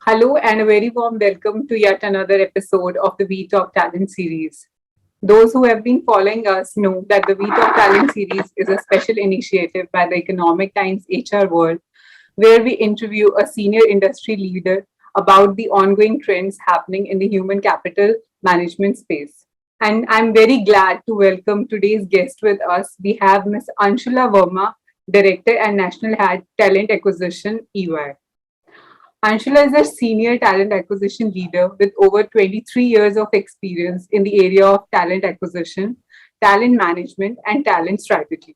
Hello and a very warm welcome to yet another episode of the We Talk Talent series. Those who have been following us know that the We Talk Talent series is a special initiative by the Economic Times ETHRWorld, where we interview a senior industry leader about the ongoing trends happening in the human capital management space. And I'm very glad to welcome today's guest with us. We have Ms. Anshula Verma, Director and National Head Talent Acquisition, EY. Anshula is a senior talent acquisition leader with over 23 years of experience in the area of talent acquisition, talent management, and talent strategy.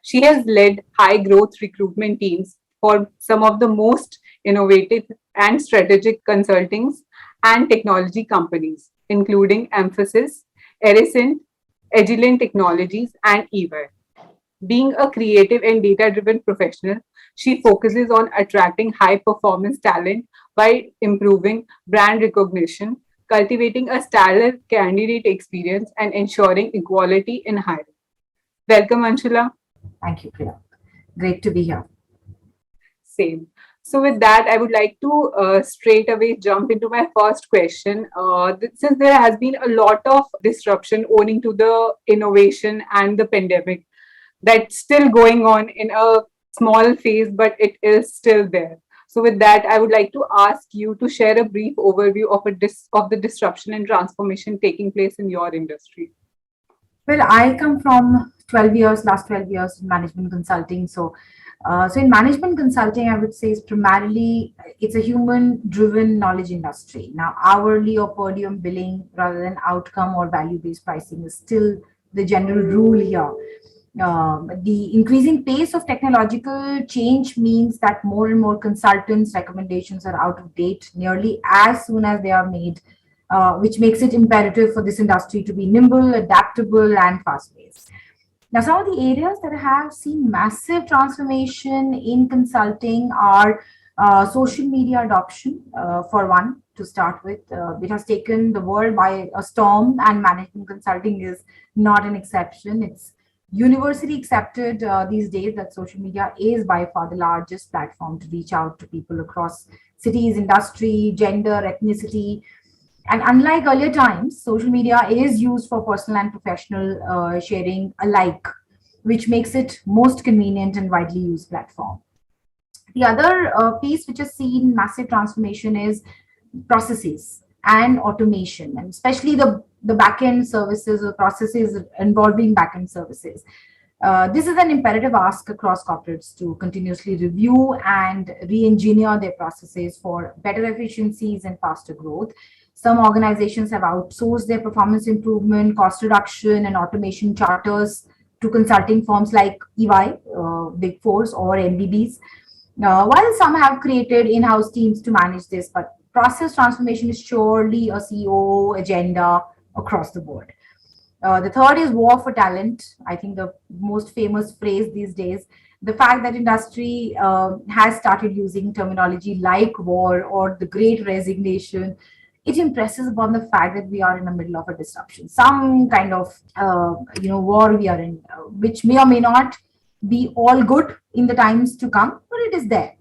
She has led high growth recruitment teams for some of the most innovative and strategic consultings and technology companies, including Emphasis, Ericent, Agilent Technologies, and EY. Being a creative and data driven professional, she focuses on attracting high performance talent by improving brand recognition, cultivating a stellar candidate experience, and ensuring equality in hiring. Welcome, Anshula. Thank you, Priya. Great to be here. Same. So, with that, I would like to straight away jump into my first question. Since there has been a lot of disruption owing to the innovation and the pandemic, that's still going on in a small phase, but it is still there. So, with that, I would like to ask you to share a brief overview of of the disruption and transformation taking place in your industry. Well, I come from 12 years, last 12 years in management consulting. So in management consulting, I would say is primarily it's a human-driven knowledge industry. Now, hourly or per diem billing rather than outcome or value-based pricing is still the general rule here. The increasing pace of technological change means that more and more consultants' recommendations are out of date nearly as soon as they are made, which makes it imperative for this industry to be nimble, adaptable, and fast paced. Now, some of the areas that have seen massive transformation in consulting are social media adoption, for one, to start with. It has taken the world by a storm, and management consulting is not an exception. It's universally accepted these days that social media is by far the largest platform to reach out to people across cities, industry, gender, ethnicity. And unlike earlier times, social media is used for personal and professional sharing alike, which makes it most convenient and widely used platform. The other piece which has seen massive transformation is processes and automation, and especially the backend services or processes involving backend services. This is an imperative ask across corporates to continuously review and re-engineer their processes for better efficiencies and faster growth. Some organizations have outsourced their performance improvement, cost reduction, and automation charters to consulting firms like EY, Big Fours, or MBBs. While some have created in-house teams to manage this, but process transformation is surely a CEO agenda across the board. The third is war for talent. I think the most famous phrase these days. The fact that industry has started using terminology like war or the great resignation, it impresses upon the fact that we are in the middle of a disruption, some kind of war we are in, which may or may not be all good in the times to come, but it is there.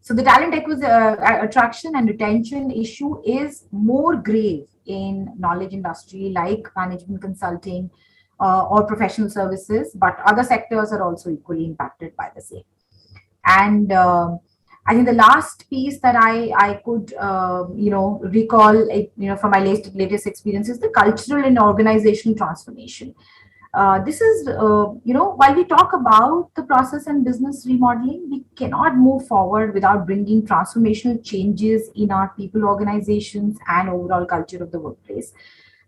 So the talent attraction and retention issue is more grave in knowledge industry like management consulting or professional services, but other sectors are also equally impacted by the same. And I think the last piece that I could recall from my latest experience is the cultural and organizational transformation. This is while we talk about the process and business remodeling, we cannot move forward without bringing transformational changes in our people, organizations, and overall culture of the workplace.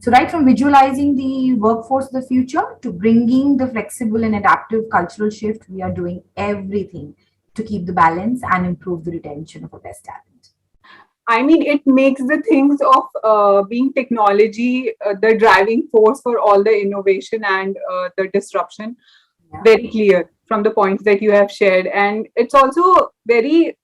So right from visualizing the workforce of the future to bringing the flexible and adaptive cultural shift, we are doing everything to keep the balance and improve the retention of our best talent. I mean, it makes the things of being technology the driving force for all the innovation and the disruption very clear from the points that you have shared. And it's also very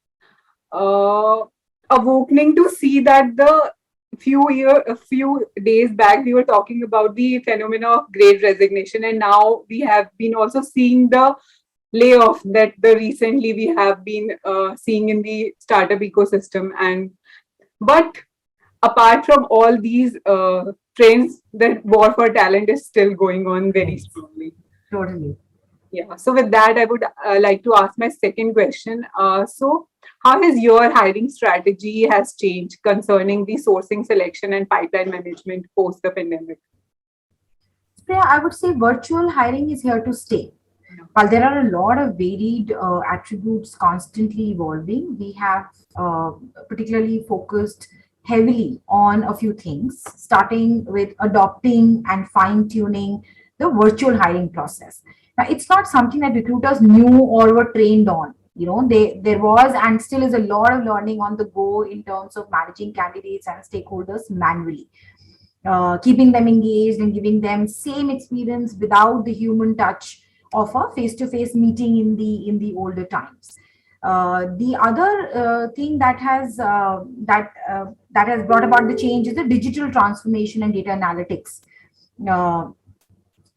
awakening to see that a few days back we were talking about the phenomena of great resignation, and now we have been also seeing the layoff that the recently we have been seeing in the startup ecosystem, and But apart from all these trends, the war for talent is still going on very Yes, strongly. totally. Yeah. So with that, I would like to ask my second question. So how has your hiring strategy has changed concerning the sourcing, selection, and pipeline management post the pandemic? Priya, I would say virtual hiring is here to stay. While there are a lot of varied attributes constantly evolving, we have particularly focused heavily on a few things, starting with adopting and fine tuning the virtual hiring process. Now, it's not something that recruiters knew or were trained on. There was and still is a lot of learning on the go in terms of managing candidates and stakeholders manually, keeping them engaged and giving them same experience without the human touch of a face-to-face meeting in the older times. The other thing that has brought about the change is the digital transformation and data analytics. Uh,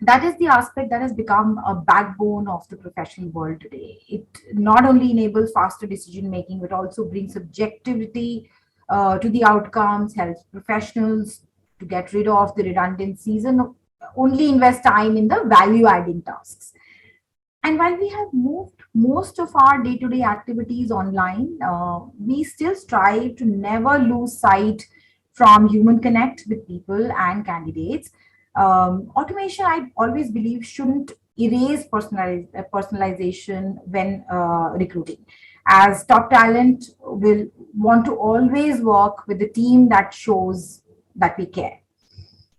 that is the aspect that has become a backbone of the professional world today. It not only enables faster decision making, but also brings objectivity to the outcomes, helps professionals to get rid of the redundancies and only invest time in the value adding tasks. And while we have moved most of our day to day activities online, we still strive to never lose sight from human connect with people and candidates. Automation, I always believe, shouldn't erase personalization when recruiting, as top talent will want to always work with the team that shows that we care.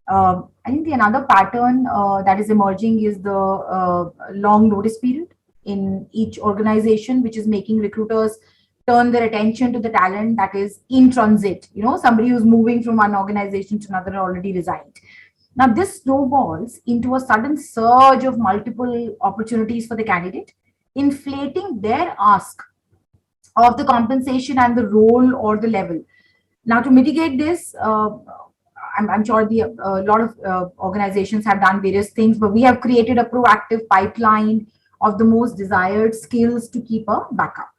I think the another pattern that is emerging is the long notice period in each organization, which is making recruiters turn their attention to the talent that is in transit. Somebody who's moving from one organization to another already resigned. Now, this snowballs into a sudden surge of multiple opportunities for the candidate, inflating their ask of the compensation and the role or the level. Now, to mitigate this, I'm sure a lot of organizations have done various things, but we have created a proactive pipeline of the most desired skills to keep a backup.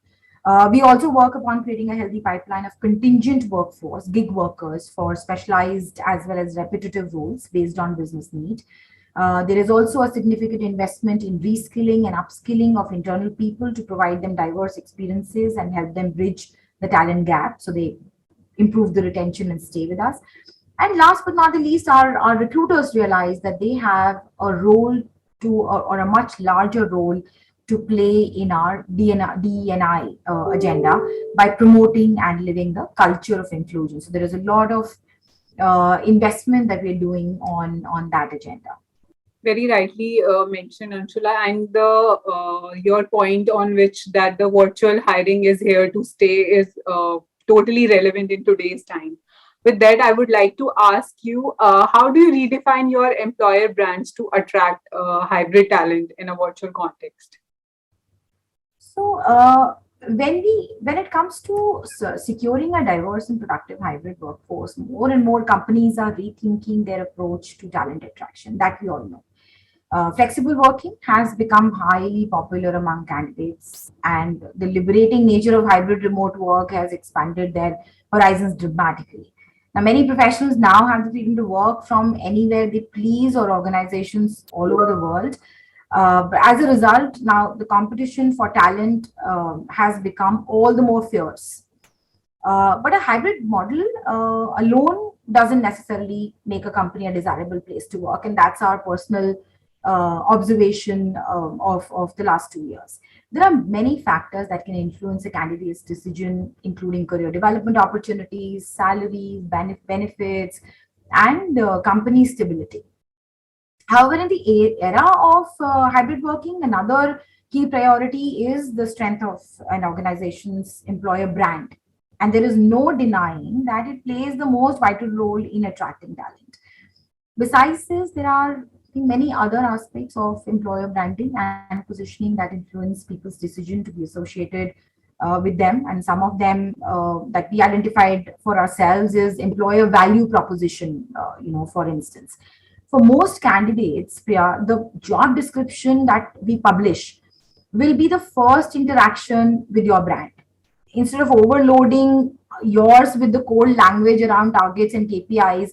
We also work upon creating a healthy pipeline of contingent workforce, gig workers for specialized as well as repetitive roles based on business need. There is also a significant investment in reskilling and upskilling of internal people to provide them diverse experiences and help them bridge the talent gap so they improve the retention and stay with us. And last but not the least, our recruiters realize that they have a role or a much larger role to play in our DNI agenda by promoting and living the culture of inclusion. So there is a lot of investment that we're doing on that agenda. Very rightly mentioned, Anshula, and the your point on which that the virtual hiring is here to stay is totally relevant in today's time. With that, I would like to ask you, how do you redefine your employer brands to attract hybrid talent in a virtual context? So when it comes to securing a diverse and productive hybrid workforce, more and more companies are rethinking their approach to talent attraction. That we all know. Flexible working has become highly popular among candidates, and the liberating nature of hybrid remote work has expanded their horizons dramatically. Now, many professionals now have the freedom to work from anywhere they please or organizations all over the world. But as a result, now the competition for talent has become all the more fierce. But a hybrid model alone doesn't necessarily make a company a desirable place to work, and that's our personal observation of the last 2 years. There are many factors that can influence a candidate's decision, including career development opportunities, salaries, benefits, and company stability. However, in the era of hybrid working, another key priority is the strength of an organization's employer brand. And there is no denying that it plays the most vital role in attracting talent. Besides this, there are many other aspects of employer branding and positioning that influence people's decision to be associated with them. And some of them that we identified for ourselves is employer value proposition, for instance. For most candidates, Priya, the job description that we publish will be the first interaction with your brand. Instead of overloading yours with the code language around targets and KPIs,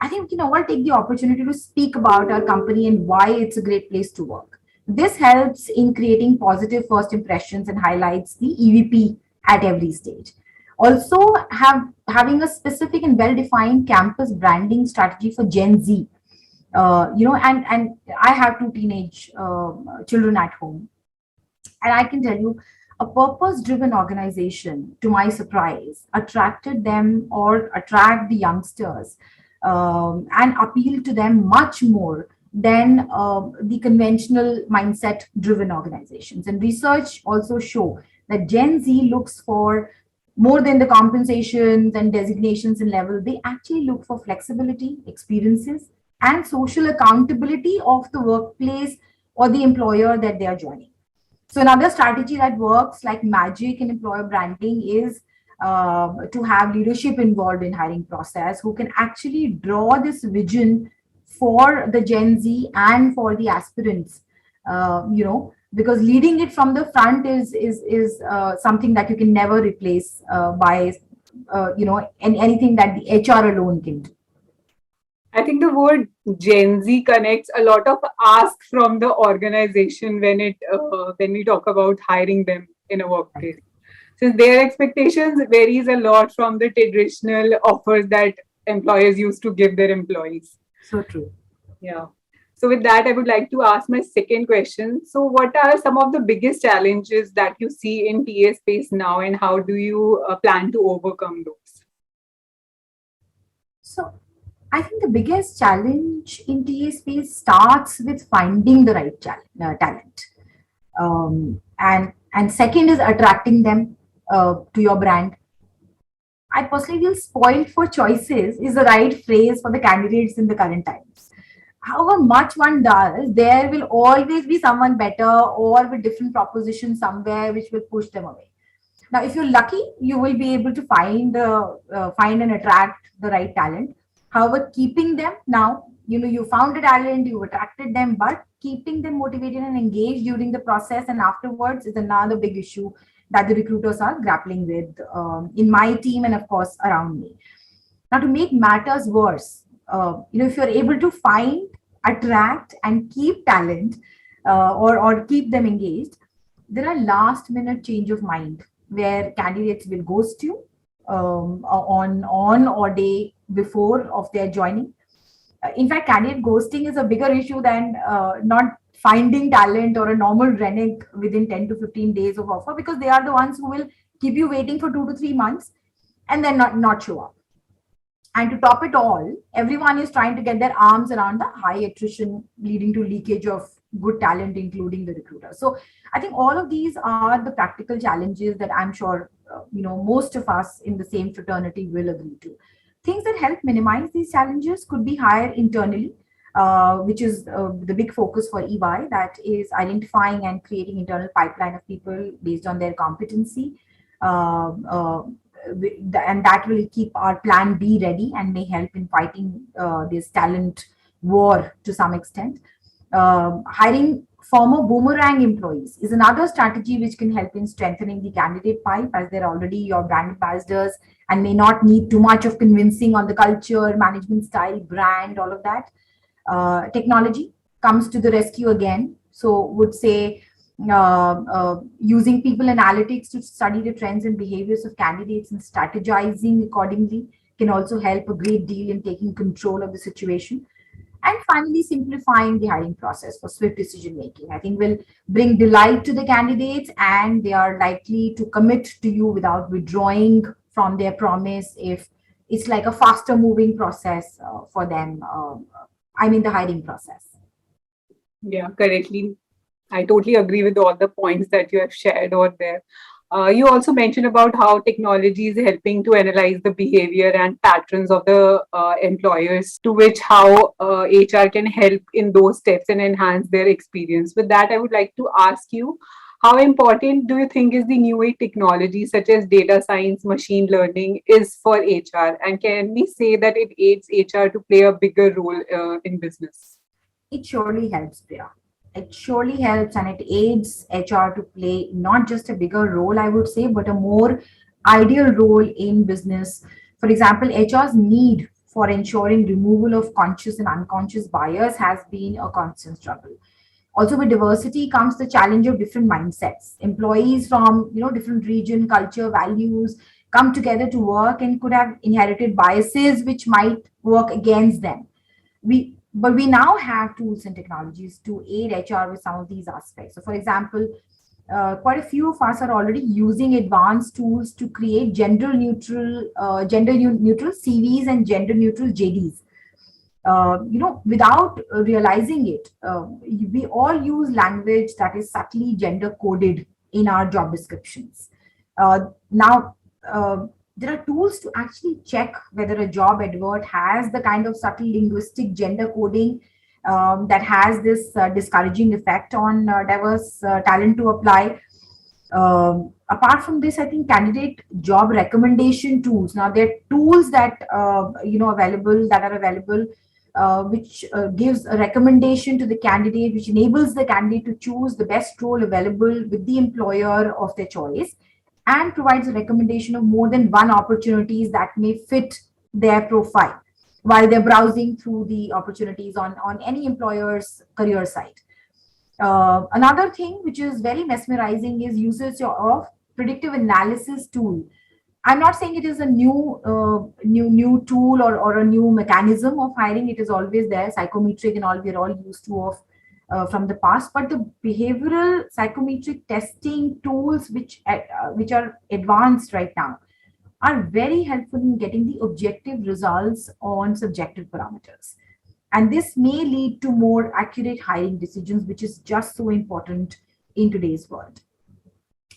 I think we can all take the opportunity to speak about our company and why it's a great place to work. This helps in creating positive first impressions and highlights the EVP at every stage. Also, having a specific and well-defined campus branding strategy for Gen Z. And I have two teenage children at home, and I can tell you, a purpose driven organization, to my surprise, attracted them or attract the youngsters and appeal to them much more than the conventional mindset driven organizations. And research also show that Gen Z looks for more than the compensations and designations and level. They actually look for flexibility, experiences, and social accountability of the workplace or the employer that they are joining. So another strategy that works like magic in employer branding is to have leadership involved in hiring process who can actually draw this vision for the Gen Z and for the aspirants. Because leading it from the front is something that you can never replace by anything that the HR alone can do. I think the word Gen Z connects a lot of ask from the organization when we talk about hiring them in a workplace. Since their expectations varies a lot from the traditional offers that employers used to give their employees. So true. Yeah. So with that, I would like to ask my second question. So what are some of the biggest challenges that you see in TA space now, and how do you plan to overcome those? So I think the biggest challenge in TA space starts with finding the right talent. And second is attracting them to your brand. I personally feel spoiled for choices is the right phrase for the candidates in the current times. However much one does, there will always be someone better or with different propositions somewhere which will push them away. Now, if you're lucky, you will be able to find and attract the right talent. However, keeping them now, you found a talent, you attracted them, but keeping them motivated and engaged during the process and afterwards is another big issue that the recruiters are grappling with in my team and of course around me. Now, to make matters worse, if you're able to find, attract, and keep talent or keep them engaged, there are last minute change of mind where candidates will ghost you on or day before of their joining. In fact, candidate ghosting is a bigger issue than not finding talent or a normal reneg within 10 to 15 days of offer, because they are the ones who will keep you waiting for 2 to 3 months and then not show up. And to top it all, everyone is trying to get their arms around the high attrition leading to leakage of good talent, including the recruiter. So I think all of these are the practical challenges that I'm sure most of us in the same fraternity will agree to. Things that help minimize these challenges could be hire internally, which is the big focus for EY, that is identifying and creating internal pipeline of people based on their competency. And that will keep our plan B ready and may help in fighting this talent war to some extent. Hiring former boomerang employees is another strategy which can help in strengthening the candidate pipe, as they're already your brand ambassadors and may not need too much of convincing on the culture, management style, brand, all of that. Technology comes to the rescue again. So would say using people analytics to study the trends and behaviors of candidates and strategizing accordingly can also help a great deal in taking control of the situation. And finally, simplifying the hiring process for swift decision making, I think, will bring delight to the candidates, and they are likely to commit to you without withdrawing from their promise if it's like a faster moving process for them. The hiring process. Yeah, correctly. I totally agree with all the points that you have shared over there. You also mentioned about how technology is helping to analyze the behavior and patterns of the employers, to which how HR can help in those steps and enhance their experience. With that, I would like to ask you, how important do you think is the new age technology such as data science, machine learning is for HR? And can we say that it aids HR to play a bigger role in business? It surely helps, Priya. It surely helps, and it aids HR to play not just a bigger role, I would say, but a more ideal role in business. For example, HR's need for ensuring removal of conscious and unconscious bias has been a constant struggle. Also, with diversity comes the challenge of different mindsets. Employees from different region, culture, values come together to work and could have inherited biases which might work against them. We now have tools and technologies to aid HR with some of these aspects. So, for example, quite a few of us are already using advanced tools to create gender neutral CVs and gender neutral JDs. Without realizing it, we all use language that is subtly gender coded in our job descriptions. Now, there are tools to actually check whether a job advert has the kind of subtle linguistic gender coding that has this discouraging effect on diverse talent to apply. Apart from this, I think candidate job recommendation tools. Now, there are tools that are available, which gives a recommendation to the candidate, which enables the candidate to choose the best role available with the employer of their choice, and provides a recommendation of more than one opportunities that may fit their profile while they're browsing through the opportunities on any employer's career site. Another thing which is very mesmerizing is usage of predictive analysis tool. I'm not saying it is a new tool or a new mechanism of hiring. It is always there, psychometric and all we're all used to of from the past. But the behavioral psychometric testing tools, which are advanced right now, are very helpful in getting the objective results on subjective parameters. And this may lead to more accurate hiring decisions, which is just so important in today's world.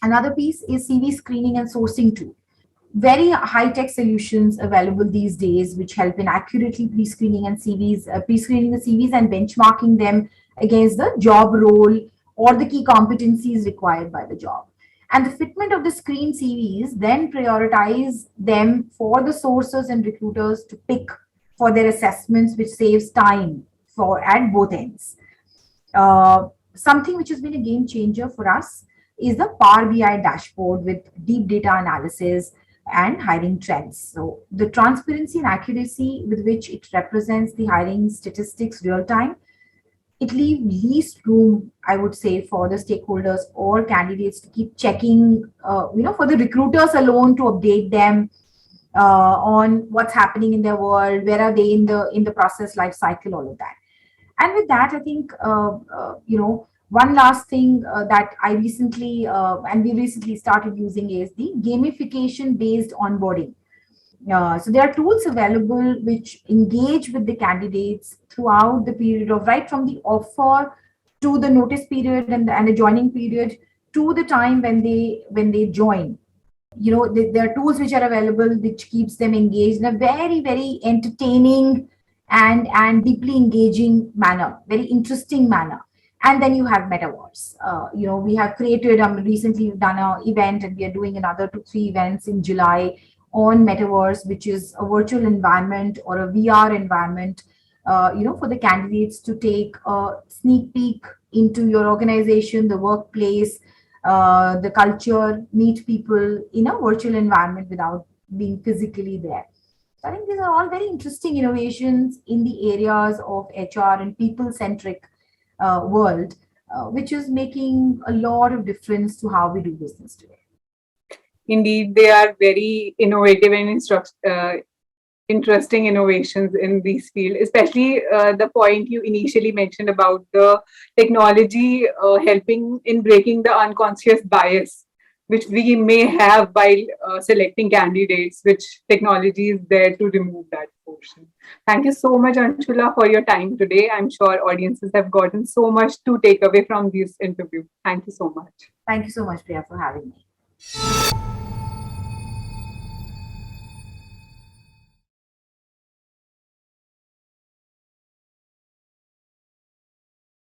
Another piece is CV screening and sourcing tool. Very high-tech solutions available these days, which help in accurately pre-screening the CVs and benchmarking them against the job role or the key competencies required by the job. And the fitment of the screen CVs then prioritize them for the sources and recruiters to pick for their assessments, which saves time for at both ends. Something which has been a game changer for us is the Power BI dashboard with deep data analysis and hiring trends. So the transparency and accuracy with which it represents the hiring statistics real time, it leaves least room, I would say, for the stakeholders or candidates to keep checking, for the recruiters alone to update them on what's happening in their world, where are they in the process life cycle, all of that. And with that, I think one last thing that I recently and we recently started using is the gamification based onboarding. So there are tools available which engage with the candidates throughout the period of right from the offer to the notice period and the joining period to the time when they join. There are tools which are available which keeps them engaged in a very, very entertaining and deeply engaging manner, very interesting manner. And then you have metaverse. We have created, recently we've done an event and we are doing another 2-3 events in July on metaverse, which is a virtual environment or a VR environment, for the candidates to take a sneak peek into your organization, the workplace, the culture, meet people in a virtual environment without being physically there. So I think these are all very interesting innovations in the areas of HR and people-centric world, which is making a lot of difference to how we do business today. Indeed, they are very innovative and interesting innovations in this field, especially the point you initially mentioned about the technology helping in breaking the unconscious bias which we may have while selecting candidates, which technology is there to remove that portion. Thank you so much, Anshula, for your time today. I'm sure audiences have gotten so much to take away from this interview. Thank you so much. Thank you so much, Priya, for having me.